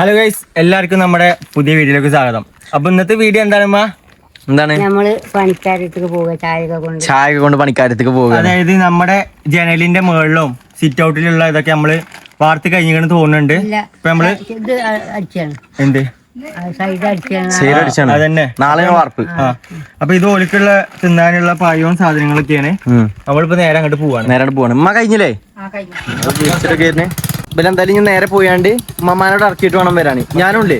Hello guys, എല്ലാവർക്കും നമ്മുടെ പുതിയ വീഡിയോയിലേക്ക് സ്വാഗതം. അപ്പൊ ഇന്നത്തെ വീഡിയോ എന്താണ് നമ്മള് പണിക്കാരത്തേക്ക് പോവുക, ചായ കൊണ്ട് പണിക്കാരത്തേക്ക് പോവുക. അതായത് നമ്മുടെ ജനലിന്റെ മുകളിലും സിറ്റ് ഔട്ടിലുള്ള ഇതൊക്കെ നമ്മള് വാർത്ത കഴിഞ്ഞു തോന്നുന്നുണ്ട്. ഇപ്പൊ നമ്മള് എന്ത് അതന്നെ നാളെ വാർപ്പ്. അപ്പൊ ഇത് ഓലിക്കുള്ള തിന്നാനുള്ള പായവും സാധനങ്ങളൊക്കെയാണ്. നമ്മളിപ്പോ നേരെ അങ്ങോട്ട് പോവാണ്. ഉമ്മ കഴിഞ്ഞില്ലേ? ഇവരെന്തായാലും ഇനി നേരെ പോയാണ്ട് മമ്മാനോട് ഇറക്കിയിട്ട് വേണം വരാന്. ഞാനുണ്ട്.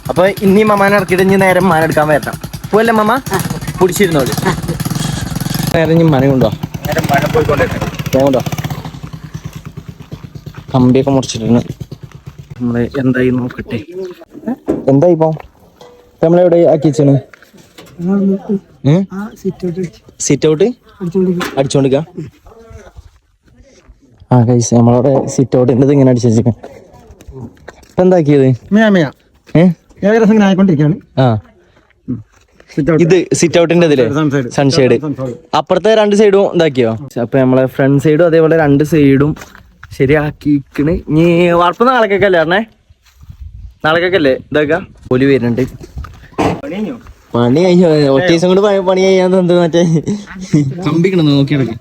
അപ്പൊ ഇനി മമ്മാനെ ഇറക്കിയിട്ട് ഇനി നേരെ മമ്മാനെ എടുക്കാൻ വരണം. പോവല്ലേ മമ്മ? പിടിച്ചിരുന്നോളൂ. നേരെ ഇനി മന കൊണ്ടോ കൊണ്ടോ കമ്പിയൊക്കെ മുറിച്ചിട്ടുണ്ട്. നമ്മള് എന്തായി നോക്കട്ടെ. എന്തായി ഇപ്പൊ നമ്മളെവിടെ ആക്കി വെച്ചാണ്? സിറ്റ് ഔട്ട് അടിച്ചോണ്ടിരിക്ക. ഗൈസ്, നമ്മളവിടെ സിറ്റ് ഔട്ടിൻ്റെ ഇങ്ങനെ അടിച്ചു വെച്ചിരിക്കാം. ഇപ്പൊ എന്താക്കിയത്? ഇത് സിറ്റ് ഔട്ടിന്റെ ഇതില് സൺഷെയ്ഡ്. അപ്പുറത്തെ രണ്ട് സൈഡും ഇതാക്കിയോ? അപ്പൊ നമ്മളെ ഫ്രണ്ട് സൈഡും അതേപോലെ രണ്ട് സൈഡും ശരിയാക്കിക്കണ്. ഇനി വാർപ്പ് നാളേക്കൊക്കെ അല്ലേ പറഞ്ഞേ? നാളേക്കൊക്കെ അല്ലേ ഇതാക്ക? പോലി വരുന്നുണ്ട്. പണി കഴിഞ്ഞു. ഒറ്റ ദിവസം കൊണ്ട് പണി ചെയ്യാൻ മറ്റേ കമ്പിക്കണം നോക്കിയെടുക്ക.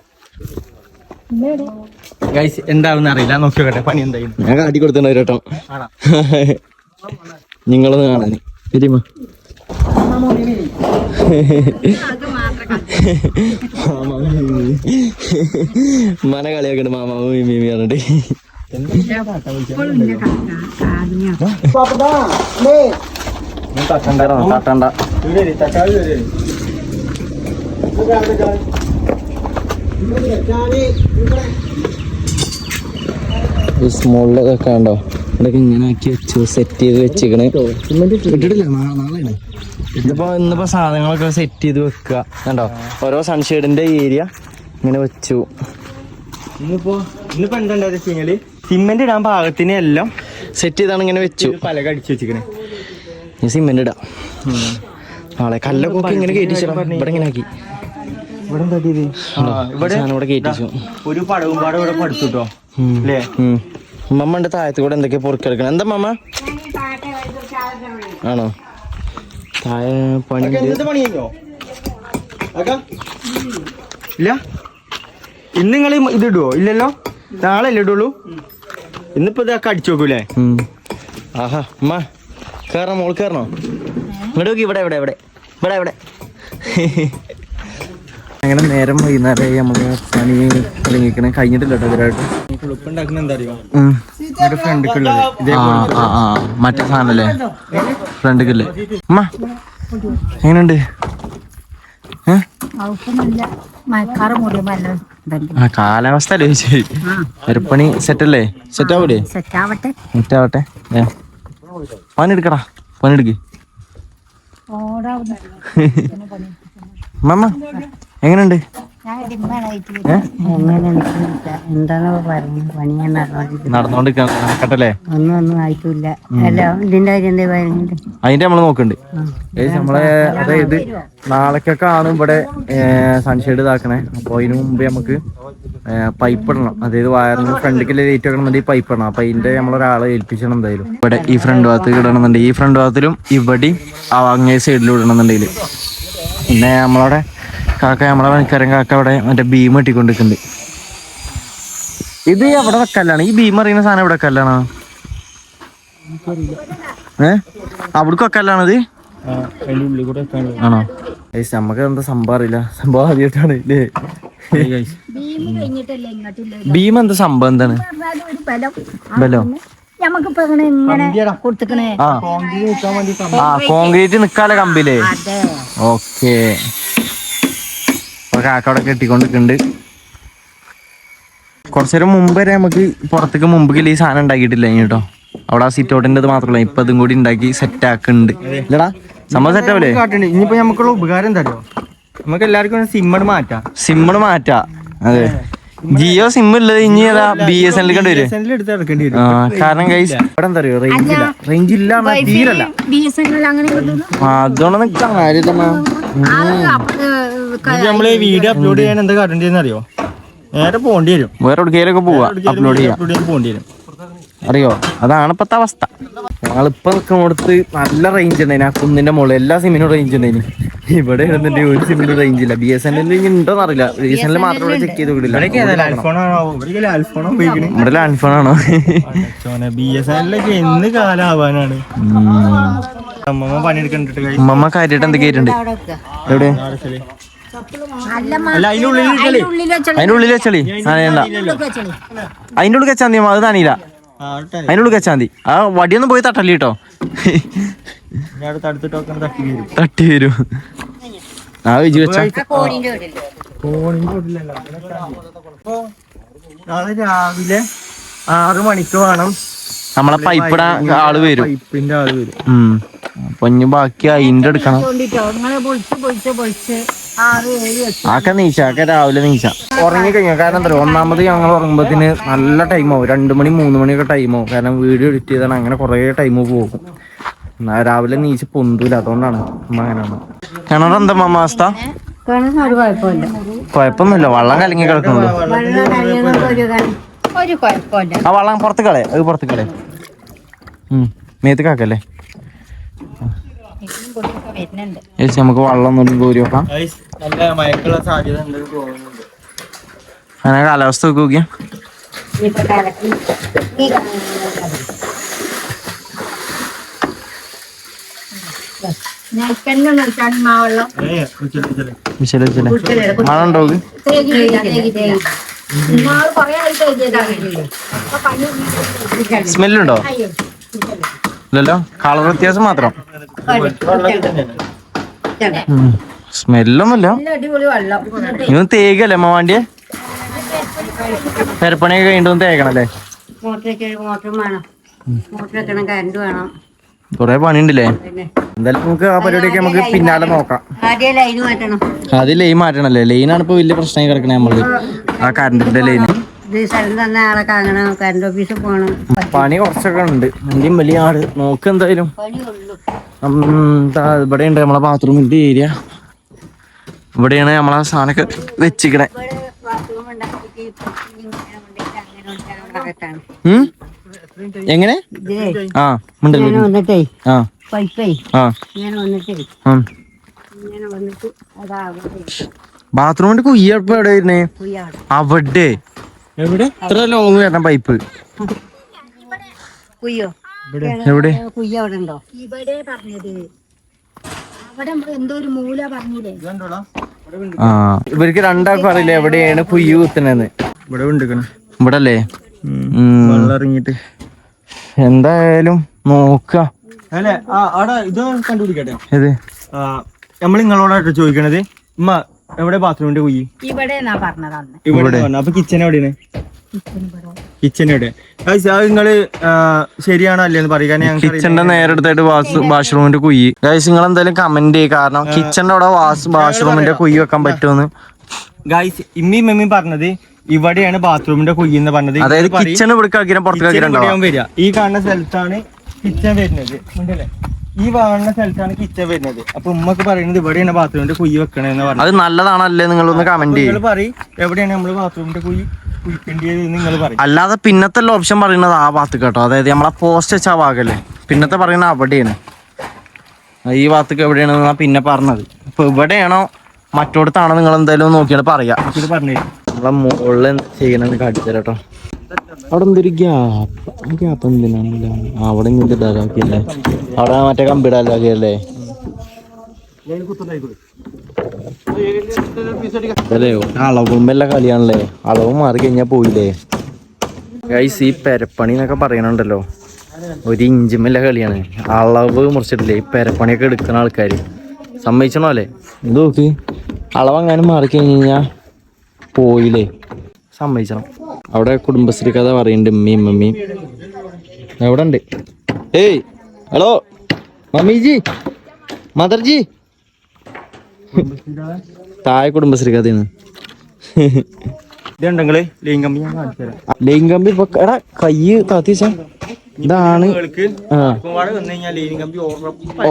ഗൈസ്, എന്താണെന്ന് അറിയില്ല, നോക്കി നോക്കട്ടെ പണി എന്തായി. ഞാൻ കാട്ടി കൊടുത്തിട്ടുണ്ട് ഒരു വട്ടം. നിങ്ങളൊന്ന് കാണാൻ ശരിമാ. മന കളിയാക്കണ്ട് മാമാ മീമി പറഞ്ഞിട്ട്. തട്ടണ്ട. സ്മോളിലൊക്കെ ഉണ്ടോ? ഇവിടെയൊക്കെ ഇങ്ങനെ ആക്കി വെച്ചു, സെറ്റ് ചെയ്ത് വെച്ചിക്കണ്. ഇട്ടിട്ടില്ല, നാളെയാണ്. ഇന്നിപ്പോ സാധനങ്ങളൊക്കെ സെറ്റ് ചെയ്ത് വെക്കുക കണ്ടോ. ഓരോ സൺഷെയ്ഡിന്റെ ഏരിയ ഇങ്ങനെ വെച്ചു. ഇന്നിപ്പോ എന്താ വെച്ചാല് സിമെന്റ് ഇടാൻ പാകത്തിന് എല്ലാം സെറ്റ് ചെയ്താണ് ഇങ്ങനെ വെച്ചു. പലക അടിച്ചു വെച്ചിക്കണേ. സിമെന്റ് ഇടാം. നാളെ കല്ലൊക്കെ ഇങ്ങനെ കയറ്റിച്ചു. ഇവിടെ ഇങ്ങനെ ആക്കി ഇവിടെ കയറ്റിച്ചു. ഒരു പടവും പാടം ഇവിടെ പഠിച്ചുട്ടോ അല്ലേ? മമ്മന്റെ താഴത്ത് കൂടെ എന്തൊക്കെയാ പൊറുക്കെടുക്കണം. എന്താ മമ്മ? ആണോ? താഴെ പണി കഴിഞ്ഞോ? ഇല്ല, ഇന്ന് നിങ്ങൾ ഇത് ഇടുവോ? ഇല്ലല്ലോ, നാളെ അല്ലേ ഇടുള്ളൂ. ഇന്നിപ്പോ ഇതൊക്കെ അടിച്ചു നോക്കൂലേ? ആഹാ അമ്മ കേറണോ? മോൾ കേറണോ? ഇങ്ങോട്ട് നോക്കി. ഇവിടെ ഇവിടെ ഇവിടെ ഇവിടെ ഇവിടെ. അങ്ങനെ നേരം വൈകുന്നേരമായി. നമ്മള് പണി തുടങ്ങിക്കണേ. കഴിഞ്ഞിട്ടില്ല കേട്ടോ ഇവരായിട്ട്. ഉളുപ്പുണ്ടാക്കുന്ന എന്താ അറിയോ? ഫ്രണ്ടിക്കുള്ളത് മറ്റേ സാധനല്ലേ ഫ്രണ്ടിക്കല്ലേ? അമ്മ എങ്ങനെയുണ്ട്? കാലാവസ്ഥ അല്ലേ ചോദിച്ചു. അരിപ്പണി സെറ്റല്ലേ? സെറ്റാവൂലേ? സെറ്റാവട്ടെ. പണിയെടുക്കടാ, പണിയെടുക്ക്. മമ്മ എങ്ങനെയുണ്ട്? നടന്നോണ്ടിരിക്കട്ടെ. അതിന്റെ നമ്മള് നോക്കണ്ട്. നമ്മളെ അതായത് നാളേക്കൊക്കെ ആണ് ഇവിടെ സൺഷെയ്ഡ് ഇതാക്കണേ. അപ്പൊ അതിന് മുമ്പേ നമുക്ക് പൈപ്പ് ഇടണം. അതായത് വയറിന് ഫ്രണ്ടിലേക്ക് ലൈറ്റ് വെക്കണമെന്നുണ്ടെങ്കിൽ പൈപ്പ് ഇടണം. അപ്പൊ അതിന്റെ നമ്മളൊരാളെ ഏൽപ്പിച്ചണം എന്തായാലും. ഇവിടെ ഈ ഫ്രണ്ട് ഭാഗത്ത് ഇടണമെന്നുണ്ടെങ്കിൽ ഈ ഫ്രണ്ട് ഭാഗത്തിലും ഇവിടെയും അങ്ങേ സൈഡിലും ഇടണമെന്നുണ്ടെങ്കിൽ. പിന്നെ നമ്മളവിടെ കാക്ക, നമ്മളെ പണിക്കാരൻ കാക്ക അവിടെ മറ്റേ ബീം വെട്ടിക്കൊണ്ടിരിക്കുന്നുണ്ട്. ഇത് എവിടെ വെക്കല്ലാണ്? ഈ ബീം അറിയുന്ന സാധനം എവിടെ വെക്കല്ലാണ്? അവിടേക്ക് വെക്കല്ലാണത്? ആണോ? നമുക്ക് എന്താ സംഭവം അറിയില്ല. സംഭവം ആദ്യമായിട്ടാണ് ഇല്ലേ? ബീം എന്താ സംഭവം? എന്താണ് ബലോ? കോൺക്രീറ്റ് നിക്കാലെ കമ്പിലേ? ഓക്കെ. കാക്ക അവിടെ കെട്ടിക്കൊണ്ടിരിക്കുന്നുണ്ട്. കുറച്ചേരം മുമ്പ് വരെ നമുക്ക് പുറത്തേക്ക് മുമ്പിൽ ഈ സാധനം ഉണ്ടാക്കിയിട്ടില്ല കേട്ടോ. അവിടെ ആ സിറ്റ് ഔട്ടിൻ്റെ മാത്രമല്ല, ഇപ്പൊ അതും കൂടി ഉണ്ടാക്കി സെറ്റ് ആക്കുന്നുണ്ട്. ഇല്ലടാ സംഭവം സെറ്റ് ആവില്ലേ? ഇനിയിപ്പോ നമുക്കുള്ള ഉപകാരം എന്താ അറിയോ? നമുക്ക് എല്ലാവർക്കും സിമ്മ് മാറ്റാ. അതെ, ജിയോ സിം ഉള്ളത് ഇനി ഏതാ BSNL കണ്ടു വരും. കാരണം ഗൈസ് ഇവിടെ എന്താ അറിയോ, റേഞ്ച് ഇല്ല തീരല്ല. അതുകൊണ്ടൊന്നും കാര്യമില്ല. നമ്മള് വീഡിയോ അപ്ലോഡ് ചെയ്യാൻ എന്താ കാട്ടേണ്ടതെന്ന് അറിയോ? നേരെ പോകേണ്ടി വരും. വേറെ എവിടേക്കൊക്കെ പോവാ അപ്ലോഡ് ചെയ്യാൻ. പോകേണ്ടി വരും. അറിയോ? അതാണ് ഇപ്പത്തെ അവസ്ഥ. ഞങ്ങളിപ്പോ നിൽക്കുന്നിടത്ത് നല്ല റേഞ്ച് ഉണ്ടായിന്. ആ കുന്നിന്റെ മുകളിൽ എല്ലാ സിമ്മിനും റേഞ്ച് ഉണ്ടായിന്. ഇവിടെ ഇരുന്നിട്ട് ഒരു സിമ്മിനും റേഞ്ച് ഇല്ല. BSNL ഉണ്ടോന്ന് അറിയില്ല. BSNL മാത്രം ചെക്ക് ചെയ്ത് വിടില്ല. ഇവിടെ ലാൻഡ് ഫോൺ ആണോ? BSNL എന്ന് കാലാവാനാണ്. അമ്മമ്മ പണിയെടുക്കണ്ടിട്ട് ഉമ്മ കാര്യമായിട്ട് എന്തൊക്കെ ആയിട്ടുണ്ട്? എവിടെ? അതിന്റെ ഉള്ളിൽ വെച്ചളി. അതിന്റെ ഉള്ളിൽ വെച്ചാൽ മതി. അത് താനില്ല. അതിന്റെ ഉള്ളിൽ വെച്ചാൽ മതി. ആ വടിയൊന്നും പോയി തട്ടല്ലേ കേട്ടോ. തട്ടി വരും. ആ വിജി വെച്ച നാളെ രാവിലെ 6 മണിക്ക് വേണം നമ്മളെ പൈപ്പിടാൻ ആള് വരും. പൈപ്പിന്റെ ആള് വരും. അപ്പൊ ഇനി ബാക്കി അതിന്റെ എടുക്കണം. ആക്കെ നീച്ച രാവിലെ നീച്ച ഉറങ്ങിക്കഴിഞ്ഞാൽ. കാരണം എന്താ പറയുക, ഒന്നാമത് ഞങ്ങൾ ഉറങ്ങുമ്പോഴത്തിന് നല്ല ടൈമാവും. 2 മണി 3 മണിയൊക്കെ ടൈമാവും. കാരണം വീഡിയോ എഡിറ്റ് ചെയ്താണ്. അങ്ങനെ കുറേ ടൈം പോകും. രാവിലെ നീച്ച് പൊന്തൂല. അതുകൊണ്ടാണ് അമ്മ അങ്ങനെയാണ്. കിണറ് എന്താ അമ്മ അവസ്ഥ? കുഴപ്പമൊന്നുമില്ല. വെള്ളം കലങ്ങി കിടക്കുന്നുള്ളൂ. ആ വെള്ളം പുറത്ത് കളേ. അത് പുറത്ത് കളേ. മേത്ത് കാക്കല്ലേ. നമുക്ക് വെള്ളം ഒന്നും കോരി നോക്കാം. അങ്ങനെ കാലാവസ്ഥ നോക്കിയാ മഴ ഉണ്ടോ? സ്മെല്ലുണ്ടോ? ഇല്ലല്ലോ. കളർ വ്യത്യാസം മാത്രം. സ്മെല്ലൊന്നുമില്ല. ഇതൊന്നും തേകല്ലേ അമ്മ വണ്ടിയെ? പെരപ്പണിയൊക്കെ കഴിഞ്ഞിട്ടൊന്നും തേക്കണല്ലേ? കൊറേ പണിയുണ്ടല്ലേ? എന്തായാലും നമുക്ക് ആ പരിപാടിയൊക്കെ നമുക്ക് പിന്നാലെ നോക്കാം. ആദ്യം ലൈൻ മാറ്റണല്ലേ? ലൈനാണ് ഇപ്പൊ വലിയ പ്രശ്നമായി കിടക്കണേ നമ്മള്. ആ കറണ്ടിന്റെ ലൈന് പണി കുറച്ചൊക്കെ ഉണ്ട്. എന്റെയും വലിയ ആട് നോക്ക്. എന്തായാലും ഇവിടെ ഉണ്ട് നമ്മളെ ബാത്റൂമിന്റെ ഏരിയ. ഇവിടെയാണ് നമ്മളെ സാധനമൊക്കെ വെച്ചിക്കണേ. എങ്ങനെ? ആ വന്നിട്ടേ ബാത്റൂമിന്റെ കുയ്യപ്പ എവിടെ വരുന്നേ? അവിടെ എവിടെ? ഇത്ര ലോങ് വരണം പൈപ്പ്. എവിടെ? ആ ഇവർക്ക് രണ്ടാൾക്കും അറിയില്ല എവിടെയാണ് കുയ്യ് കുത്തുന്നതെന്ന്. ഇവിടെ ഉണ്ട്. ഇവിടെ അല്ലേ? ഇറങ്ങിട്ട് എന്തായാലും നോക്ക. അല്ലെ ഇത് കണ്ടുപിടിക്കട്ടെ. ഏത്? നമ്മൾ നിങ്ങളോടായിട്ട് ചോദിക്കണത്, ഉമ്മ എവിടെ ബാത്റൂമിന്റെ കുയ്യ്? ഇവിടെ. അപ്പൊ കിച്ചൺ എവിടെയാണ്? കിച്ചൺ എവിടെ? നിങ്ങള് ശരിയാണോ അല്ലേന്ന് പറയാൻ. കിച്ചന്റെ നേരെടുത്തായിട്ട് വാഷ്റൂമിന്റെ കുയ്യ്. ഗൈസ് നിങ്ങൾ എന്തായാലും കമന്റ് ചെയ്യും. കാരണം കിച്ചന്റെ അവിടെ വാഷ്റൂമിന്റെ കുയ്യ് വെക്കാൻ പറ്റുമെന്ന്. ഗൈസ് ഇമ്മയും മെമ്മയും പറഞ്ഞത് ഇവിടെയാണ് ബാത്റൂമിന്റെ കുയ്യ് എന്ന് പറഞ്ഞത്. അതായത് കിച്ചൺ വരിക. ഈ കാണുന്ന സ്ഥലത്താണ് കിച്ചൺ വരുന്നത്. ഈ കാണുന്ന സ്ഥലത്താണ് കിച്ചൺ വരുന്നത്. അപ്പൊ ഉമ്മക്ക് പറയുന്നത് ഇവിടെയാണ് ബാത്റൂമിന്റെ കുയ്യ് വെക്കണെന്ന് പറഞ്ഞു. അത് നല്ലതാണല്ലേ? നിങ്ങളൊന്ന് കമന്റ് ചെയ്യും. പറയും എവിടെയാണ് നമ്മള് ബാത്റൂമിന്റെ കുയ്യ് കുഴിക്കേണ്ടത് നിങ്ങൾ പറയും. അല്ലാതെ പിന്നത്തെ ഓപ്ഷൻ പറയുന്നത് ആ ഭാഗത്ത് കേട്ടോ. അതായത് നമ്മളെ പോസ്റ്റ് വെച്ച ആ ഭാഗല്ലേ. പിന്നത്തെ പറയുന്നത് അവിടെയാണ്. ഈ ഭാഗത്തേക്ക് എവിടെയാണെന്നാ പിന്നെ പറഞ്ഞത്. ഇപ്പൊ ഇവിടെയാണോ മറ്റോടത്താണോ നിങ്ങൾ എന്തായാലും നോക്കിയാണ് പറയാ. പറഞ്ഞു നമ്മളെ മുകളിൽ എന്ത് ചെയ്യണമെന്ന് കാണിച്ചു തരാം കേട്ടോ. അവിടെ എന്തൊരു ഗ്യാപ്പ് എന്തിനാണ്? അവിടെ ഇങ്ങനത്തെ ഇടാലാക്കിയല്ലേ? അവിടെ മറ്റേ കമ്പി ഇടാലാക്കിയല്ലേ? അല്ലേ അളവുമ്പല്ല കളിയാണല്ലേ? അളവ് മാറി കഴിഞ്ഞാൽ പോയില്ലേ ഗൈസ്? ഈ പെരപ്പണി എന്നൊക്കെ പറയണുണ്ടല്ലോ, 1 ഇഞ്ചുമല്ല കളിയാണ്. അളവ് മുറിച്ചിട്ടില്ലേ ഈ പെരപ്പണിയൊക്കെ എടുക്കുന്ന ആൾക്കാർ. സമ്മതിച്ചണോ അല്ലേ? ഇത് നോക്ക്, അളവെങ്ങാനും മാറിക്കഴിഞ്ഞ് കഴിഞ്ഞാൽ പോയില്ലേ? സമ്മതിച്ചണം. അവിടെ കുടുംബശ്രീ കഥ പറയുന്നുണ്ട്. മമ്മിയും എവിടെ ഉണ്ട്? ഏയ് ഹലോ മമ്മിജി, മദർജി. താഴെ കുടുംബശ്രീ കഥയാണ്. ലൈൻ കമ്പി ഇപ്പൊ എടാ കയ്യ് താത്തിച്ച ഇതാണ്.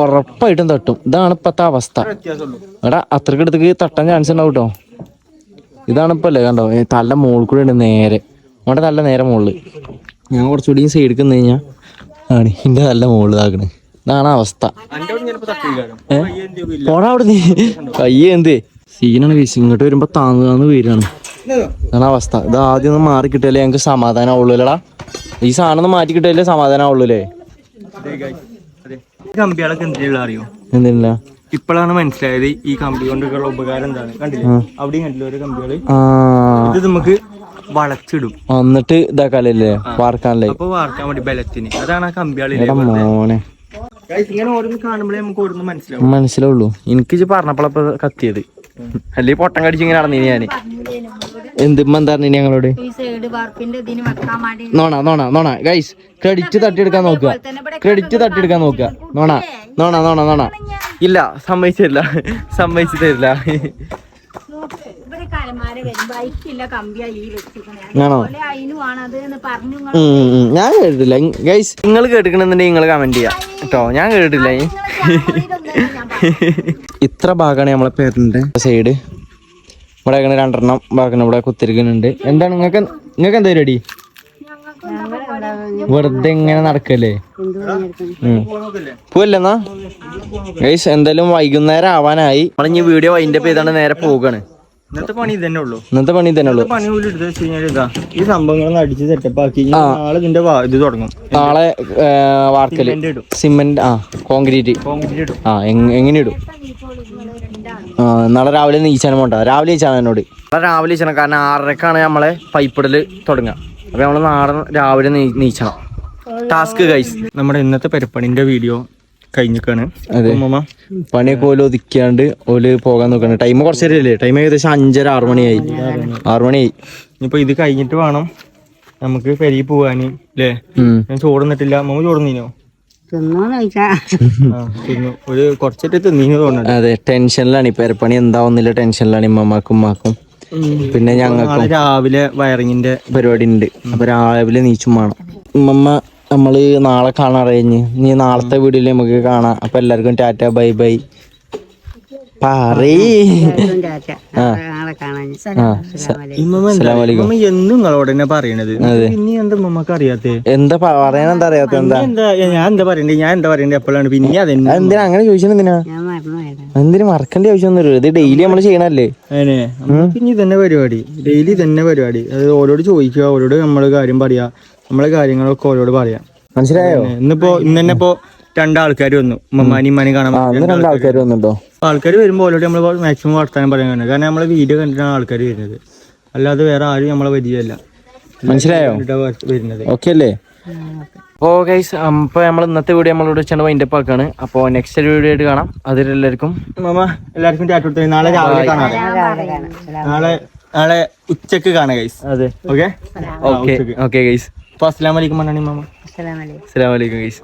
ഉറപ്പായിട്ടും തട്ടും. ഇതാണ് ഇപ്പത്തെ അവസ്ഥ. എടാ അത്രക്ക് അടുത്തേക്ക് തട്ടാൻ ചാൻസ് ഉണ്ടാവും കേട്ടോ. ഇതാണ് ഇപ്പൊ അല്ലേ കണ്ടോ? തല മുകളിൽ കൂടെ ഉണ്ട് നേരെ. അവിടെ നല്ല നേരെ മുകളില് ഞാൻ കുറച്ചുകൂടി സൈഡിൽ നിന്ന് കഴിഞ്ഞാൽ ആണ് ഇന്റെ നല്ല മുകളിൽ ഇതാക്കണേ. ഇതാണ് അവസ്ഥ. പോടാ അവിടെ നീ കയ്യേ എന്ത് സീനാണ് വീശി. ഇങ്ങോട്ട് വരുമ്പോ താന്ന് വീരാണ്. ഇതാണ് അവസ്ഥ. ഇത് ആദ്യം ഒന്ന് മാറി കിട്ടിയാലേ ഞങ്ങക്ക് സമാധാനം ആവുള്ളൂല്ലടാ. ഈ സാധനം ഒന്ന് മാറ്റി കിട്ടിയാലേ സമാധാനം ആവുള്ളൂല്ലേ. കമ്പികളൊക്കെ എന്തിനുള്ള അറിയോ? എന്തില്ല ഇപ്പോഴാണ് മനസ്സിലായത് ഈ കമ്പി കൊണ്ടുള്ള ഉപകാരം എന്താണ്. കണ്ടില്ലേ അവിടെയും കണ്ടില്ല ഓരോ കമ്പികള്. ഇത് നമുക്ക് വളച്ചിടും എന്നിട്ട് ഇതാക്കാലല്ലേ വാർക്കാനല്ലേ. അപ്പൊ വാർക്കാൻ വേണ്ടി ബലത്തിന്. അതാണ് ആ കമ്പികളി. മോനെ ഇങ്ങനെ ഓരോന്ന് കാണുമ്പോഴേ നമുക്ക് ഓരോന്ന് മനസ്സിലാവും. മനസ്സിലാവുള്ളൂ. എനിക്ക് പറഞ്ഞപ്പോഴപ്പോ കത്തിയത്. അല്ലെങ്കിൽ പൊട്ടം കടിച്ച് ഇങ്ങനെ നടന്നീനി ഞാന്. എന്തിമ്മ എന്താ പറഞ്ഞ ഞങ്ങളോട്? നോണ നോണ നോണ ഗൈസ്. ക്രെഡിറ്റ് തട്ടിയെടുക്കാൻ നോക്കുക. ക്രെഡിറ്റ് തട്ടിയെടുക്കാൻ നോക്കുക. നോണ നോണ നോണ നോണ. ഇല്ല സമ്മതിച്ചില്ല. സമ്മതിച്ചു തരില്ല. ആണോ? ഞാൻ കേട്ടിട്ടില്ല ഗൈസ്. നിങ്ങൾ കേട്ടിക്കണെന്നുണ്ടെങ്കിൽ നിങ്ങൾ കമന്റ് ചെയ്യാം കേട്ടോ. ഞാൻ കേട്ടിട്ടില്ല. ഇത്ര ഭാഗമാണ് നമ്മളെ പേരിന്റെ സൈഡ്. ഇവിടെ രണ്ടെണ്ണം ഭാഗം ഇവിടെ കുത്തിരിക്കുന്നുണ്ട്. എന്താണ് നിങ്ങൾക്ക് എന്താ പരിപാടി? വെറുതെ ഇങ്ങനെ നടക്കല്ലേ? പോവല്ലെന്നാ ഗൈസ്. എന്തായാലും വൈകുന്നേരം ആവാനായി. നമ്മളിഞ്ഞി വീഡിയോ വൈൻഡ് അപ്പ് ചെയ്താണ്ട് നേരെ പോവുകയാണ്. ഇന്നത്തെ പണി തന്നെ ഉള്ളൂ. ഇന്നത്തെ പണി തന്നെ ഉള്ളൂ. പണി പോലും എടുത്ത് വെച്ച് കഴിഞ്ഞാൽ ഇതാ ഈ സംഭവങ്ങളൊന്നും അടിച്ച് സെറ്റപ്പ് ആക്കി നാളെ ഇതിന്റെ ഇത് തുടങ്ങും. നാളെ വാർക്കല് സിമെന്റ് കോൺക്രീറ്റ് ഇടും. എങ്ങനെ ഇടും? നാളെ രാവിലെ നീച്ചാനും പോണ്ട. രാവിലെ നീച്ചാണ് എന്നോട്. നാളെ രാവിലെ നീച്ചണം. കാരണം 6:30ക്കാണ് നമ്മളെ പൈപ്പിടല് തുടങ്ങുക. അപ്പൊ നമ്മള് നാളെ രാവിലെ നീച്ചണം. Task guys. നമ്മുടെ ഇന്നത്തെ പെരപ്പണിന്റെ വീഡിയോ കഴിഞ്ഞിക്കാണ്. അതെ പണിയൊക്കെ ഓല് ഒതുക്കിയാണ്ട് ഓല് പോകാൻ നോക്കണം. ടൈം കുറച്ച് നേരമല്ലേ? ടൈം ഏകദേശം 5:30 6 മണിയായി. 6 മണിയായി. ഇനിയിപ്പോ ഇത് കഴിഞ്ഞിട്ട് വേണം നമുക്ക് പെരിയിൽ പോവാന് അല്ലേ? ഞാൻ ചോറുന്നിട്ടില്ല. അമ്മ ചോറുന്നീനോ? ഒരു കുറച്ചിട്ട് തിന്നീനോ തോന്നുന്നു. അതെ ടെൻഷനിലാണ്. ഈ പെരപ്പണി എന്താവുന്നില്ല ടെൻഷനിലാണ് ഇമ്മമാക്കും ഉമ്മാക്കും. പിന്നെ ഞങ്ങൾക്ക് രാവിലെ വയറിങ്ങിന്റെ പരിപാടി ഉണ്ട്. അപ്പൊ രാവിലെ നീച്ചും വേണം. ഉമ്മ നമ്മള് നാളെ കാണാൻ കഴിഞ്ഞ് ഇനി നാളത്തെ വീഡിയോയിൽ നമുക്ക് കാണാം. അപ്പൊ എല്ലാവർക്കും ടാറ്റ ബൈ ബൈ എന്നും നിങ്ങളോട് തന്നെ പറയണത്. പിന്നെ എന്താ നമ്മക്ക് അറിയാത്ത? എന്താ പറയാൻ എന്താ അറിയാത്ത? ഞാൻ എന്താ പറയണ്ടേ എപ്പോഴാണ് പിന്നെ അതെന്താ എന്തിനാ അങ്ങനെ ചോദിച്ചത്? എന്തിനു മറക്കേണ്ട ആവശ്യമൊന്നുമില്ല. ഇത് ഡെയിലി നമ്മള് ചെയ്യണല്ലേ. പിന്നെ ഇതന്നെ പരിപാടി. ഡെയിലി തന്നെ പരിപാടി. അത് ഓരോട് ചോദിക്കുക, ഓരോട് നമ്മള് കാര്യം പറയാ, നമ്മളെ കാര്യങ്ങളൊക്കെ ഓരോട് പറയാം. മനസ്സിലായോ? ഇന്ന് തന്നെ ഇപ്പൊ 2 ആൾക്കാർ വന്നു. ഉമ്മാനി കാണാൻ. 2 ആൾക്കാർ വന്നിട്ടോ. ആൾക്കാർ വരുമ്പോൾ ഓരോട് നമ്മള് മാക്സിമം വർത്താനം പറയാൻ കാരണം കാരണം നമ്മളെ വീഡിയോ കണ്ടിട്ടാണ് ആൾക്കാർ വരുന്നത്. അല്ലാതെ വേറെ ആരും നമ്മളെ പരിചയമല്ല. മനസ്സിലായോ? വരുന്നത്. ഓക്കെ അല്ലേ? ഓ ഗൈസ്, അപ്പൊ നമ്മൾ ഇന്നത്തെ വീഡിയോ നമ്മളോട് വെച്ചാണ് വൈൻഡ് അപ്പ് ആക്കാണ്. അപ്പൊ നെക്സ്റ്റ് വീഡിയോ ആയിട്ട് കാണാം. അതിലെല്ലാവർക്കും എല്ലാവർക്കും ടാറ്റ കൊടുത്തു. നാളെ രാവിലെ കാണാം. നാളെ ഉച്ചക്ക് കാണാം ഗൈസ്. അതെ ഓക്കെ ഓക്കെ ഗൈസ്. അപ്പൊ അസ്സലാമു അലൈക്കും. അസ്സലാമു അലൈക്കും ഗൈസ്.